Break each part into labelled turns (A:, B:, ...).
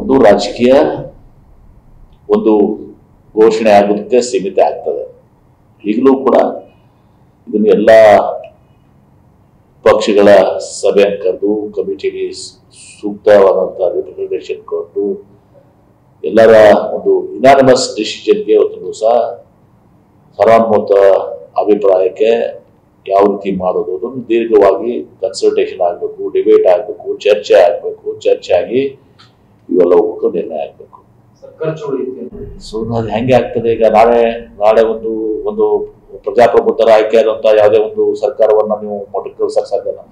A: ಒಂದು ರಾಜಕೀಯ ಒಂದು ಘೋಷಣೆ ಆಗೋದಕ್ಕೆ ಸೀಮಿತ ಆಗ್ತದೆ. ಈಗಲೂ ಕೂಡ ಇದನ್ನು ಎಲ್ಲ ಪಕ್ಷಗಳ ಸಭೆಯನ್ನು ಕರೆದು ಕಮಿಟಿಗೆ ಸೂಕ್ತವಾದಂಥ ರಿಪ್ರೆಸೆಂಟೇಷನ್ ಕೊಟ್ಟು ಎಲ್ಲರ ಒಂದು ಯುನಾನಿಮಸ್ ಡಿಸಿಷನ್ಗೆ ಒಂದು ದಿವಸ ಸರ್ವಾನುಮತ ಅಭಿಪ್ರಾಯಕ್ಕೆ ಯಾವ ರೀತಿ ಮಾಡೋದು ಅದನ್ನು ದೀರ್ಘವಾಗಿ ಕನ್ಸಲ್ಟೇಷನ್ ಆಗಬೇಕು, ಡಿಬೇಟ್ ಆಗಬೇಕು, ಚರ್ಚೆ ಆಗಬೇಕು, ಚರ್ಚೆ ಆಗಿ ಇವೆಲ್ಲವಕ್ಕೂ ನಿರ್ಣಯ ಆಗಬೇಕು. ಸೊ ಅದು ಹೆಂಗೆ ಆಗ್ತದೆ? ಈಗ ನಾಳೆ ಒಂದು ಪ್ರಜಾಪ್ರಭುತ್ವರ ಆಯ್ಕೆ ಆದಂತ ಯಾವುದೇ ಒಂದು ಸರ್ಕಾರವನ್ನ ನೀವು ಮೊಟಕುಗೊಳಿಸಕ್ಕೆ ಸಾಧ್ಯನಾ?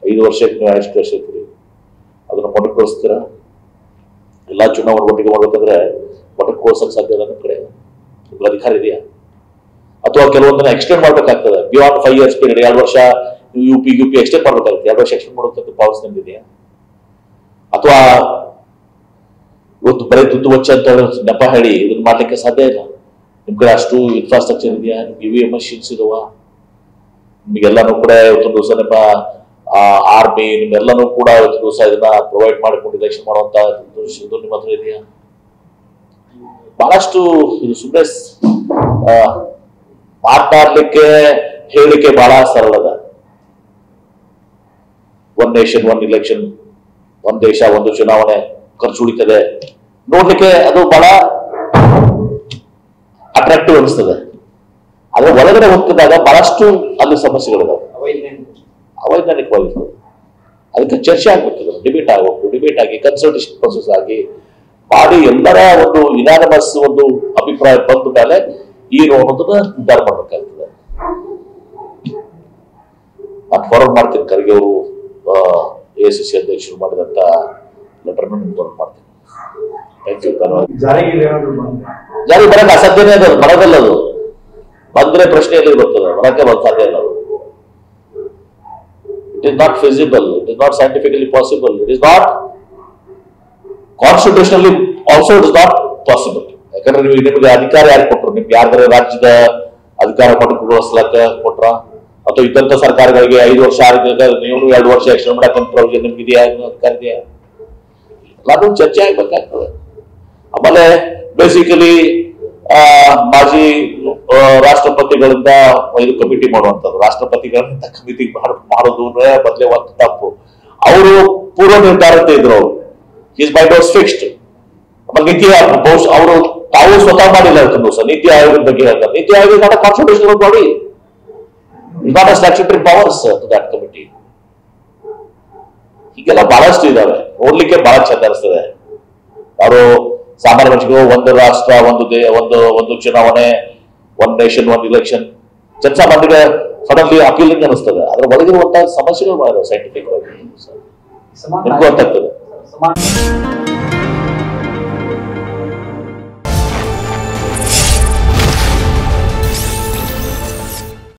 A: 5 ವರ್ಷಕ್ಕೆ ನೀವು ಎಷ್ಟು ವರ್ಷ ಇರ್ತೀರಿ? ಅದನ್ನ ಮೊಟಕುಗೊಳಿಸ್ತೀರಾ? ಎಲ್ಲಾ ಚುನಾವಣೆ ಒಟ್ಟಿಗೆ ಮಾಡ್ಬೇಕಂದ್ರೆ ಮೊಟಕುಗೊಳಿಸಕ್ಕೆ ಸಾಧ್ಯ ನಿಮ್ಮ ಕಡೆ ಅಧಿಕಾರ ಇದೆಯಾ? ಅಥವಾ ಕೆಲವೊಂದನ್ನ ಎಕ್ಸ್ಟೆಂಡ್ ಮಾಡ್ಬೇಕಾಗ್ತದೆ. ಬಿಯಾಂಡ್ 5 years ಪೀರಿಯಡ್, 2 ವರ್ಷ ಯುಪಿ ಎಕ್ಸ್ಟೆಂಡ್ ಮಾಡ್ಬೇಕಾಗುತ್ತೆ. 2 ವರ್ಷ ಎಕ್ಸ್ಟೆಂಡ್ ಮಾಡೋದಕ್ಕೆ ಪಾಲಿಸಿ ನಿಮ್ದಿದೆಯಾ? ಅಥವಾ ಇವತ್ತು ಬರೀ ದುಡ್ಡು ವಚ್ಚ ಅಂತ ನೆಪ ಹೇಳಿ ಇದನ್ನ ಮಾಡ್ಲಿಕ್ಕೆ ಸಾಧ್ಯ ಇಲ್ಲ. ನಿಮ್ ಕಡೆ ಅಷ್ಟು ಇನ್ಫ್ರಾಸ್ಟ್ರಕ್ಚರ್ ಇದೆಯಾ? ನಿಮ್ಗೆ EVM ಮಷಿನ್ಸ್ ಇದಾವ? ನಿಮ್ಗೆಲ್ಲಾನು ಕೂಡ ಇವತ್ತೊಂದು ದಿವಸ ನಿಮ್ಮ ಆರ್ಮಿ ನಿಮ್ಗೆಲ್ಲಾನು ಕೂಡ ಇವತ್ತು ದಿವಸ ಇದನ್ನ ಪ್ರೊವೈಡ್ ಮಾಡಿಕೊಂಡು ಇಲೆಕ್ಷನ್ ಮಾಡುವಂತ ನಿಮ್ಮ ಹತ್ರ ಇದೆಯಾ? ಬಹಳಷ್ಟು ಇದು ಸುಮ್ಮನೆ ಮಾತನಾಡ್ಲಿಕ್ಕೆ ಹೇಳಿಕೆ ಬಹಳ ಸರಳ ಅದ. 1 ನೇಷನ್ 1 ಎಲೆಕ್ಷನ್, 1 ದೇಶ 1 ಚುನಾವಣೆ ಖರ್ಚು ಉಳಿತದೆ ನೋಡ್ಲಿಕ್ಕೆ ಅದು ಬಹಳ ಅಟ್ರಾಕ್ಟಿವ್ ಅನಿಸ್ತದೆ. ಆದ್ರೆ ಒಳಗಡೆ ಹೋಗ್ತಿದ್ದಾಗ ಬಹಳಷ್ಟು ಅಲ್ಲಿ ಸಮಸ್ಯೆಗಳಿದಾವೆ, ಅವೈಜ್ಞಾನಿಕವಾಗಿರ್ತದೆ. ಅದಕ್ಕೆ ಚರ್ಚೆ ಆಗ್ಬೇಕು, ಡಿಬೇಟ್ ಆಗಬೇಕು. ಡಿಬೇಟ್ ಆಗಿ ಕನ್ಸಲ್ಟೇಷನ್ ಪ್ರೊಸೆಸ್ ಆಗಿ ಮಾಡಿ ಎಲ್ಲರ ಒಂದು ಯುನಾನಿಮಸ್ ಒಂದು ಅಭಿಪ್ರಾಯ ಬಂದ ಮೇಲೆ ಏನು ಅನ್ನೋದನ್ನ ನಿರ್ಧಾರ ಮಾಡ್ಬೇಕಾಗ್ತದೆ. ನಾನು ಫಾರ್ವರ್ಡ್ ಮಾಡ್ತೀನಿ ಖರ್ಗೆ ಅವರು AICC ಅಧ್ಯಕ್ಷರು ಮಾಡಿದಂತ ಲೆಟರ್ನ ನಿಮ್ಗೆ ಫಾರ್ವರ್ಡ್ ಮಾಡ್ತೀನಿ. Thank you. ಜಾರಿ ಬರಕ್ಕೆ ಅಸಾಧ್ಯನೇ ಅದು, ಬರೋದಲ್ಲ. ಅದು ಬಂದ್ರೆ ಪ್ರಶ್ನೆಯಲ್ಲಿ ಬರ್ತದೆ, ಬರಕ್ಕೆ ಸಾಧ್ಯ ಇಲ್ಲ. ಅದು it is not feasible, it is not scientifically possible, it is not constitutionally also it is not possible. ಯಾಕಂದ್ರೆ ನೀವು ನಿಮ್ಗೆ ಅಧಿಕಾರ ಯಾರು ಕೊಟ್ಟರು? ನಿಮ್ಗೆ ಯಾರ್ದಾರ ರಾಜ್ಯದ ಅಧಿಕಾರ ಮೊಟಕುಗೊಳಿಸ್ಲಕ್ಕ ಕೊಟ್ರ? ಅಥವಾ ಇದ್ದಂತ ಸರ್ಕಾರಗಳಿಗೆ 5 ವರ್ಷ ಆಗಿದ್ದಾಗ ನೀವು 2 ವರ್ಷ ಎಕ್ಸ್ಟೆಂಡ್ ಮಾಡಕ್ಕಂತ ಪ್ರೊವಿಷನ್ ನಿಮ್ಗೆ ಇದೆಯಾ? ಅಧಿಕಾರ ಇದೆಯಾ? ಎಲ್ಲಾದ್ರೂ ಚರ್ಚೆ ಆಗ್ಬೇಕಾಗ್ತದೆ. ಆಮೇಲೆ ಬೇಸಿಕಲಿ ಮಾಜಿ ರಾಷ್ಟ್ರಪತಿಗಳಿಂದ ಇದು ಕಮಿಟಿ ಮಾಡುವಂಥದ್ದು, ರಾಷ್ಟ್ರಪತಿಗಳಿಂದ ಕಮಿಟಿ ಮಾಡೋದು ಬದಲೇ ಒಂದು ತಪ್ಪು. ಅವರು ಪೂರ್ವ ನಿರ್ಧಾರತೆ ಇದ್ರು, ಅವರು ಈಸ್ ಬೈ ಡೋಸ್ ಫಿಕ್ಸ್ಡ್. ಆಮೇಲೆ ನೀತಿ ಅವರು ತಾವು ಸ್ವತಃ ಮಾಡಿಲ್ಲ. ನೀತಿ ಆಯೋಗದ ಬಗ್ಗೆ ಹೇಳ್ತಾರೆ. Niti Aayog not constitutional body, is not a statutory powers to that committee. ಹೀಗೆಲ್ಲ ಬಹಳಷ್ಟು ಇದಾವೆ, ನೋಡ್ಲಿಕ್ಕೆ ಬಹಳ ಚಂದ ಅನಿಸ್ತದೆ. ಅವರು ಸಾಮಾನ್ಯ ಮನುಷ್ಯರು 1 ರಾಷ್ಟ್ರ 1 ಚುನಾವಣೆ, 1 ನೇಷನ್ 1 ಎಲೆಕ್ಷನ್ ಜನಸಾಮಾನ್ಯರಿಗೆ ಸಡನ್ಲಿ ಅಪೀಲಿಂಗ್ ಅನಿಸ್ತದೆ. ಅದ್ರ ಒಳಗಿರುವಂತಹ ಸಮಸ್ಯೆಗಳು ಮಾಡಿದಾವೆ ಸೈಂಟಿಫಿಕ್ ಆಗಿ ನಿಮ್ಗೂ ಗೊತ್ತಾಗ್ತದೆ.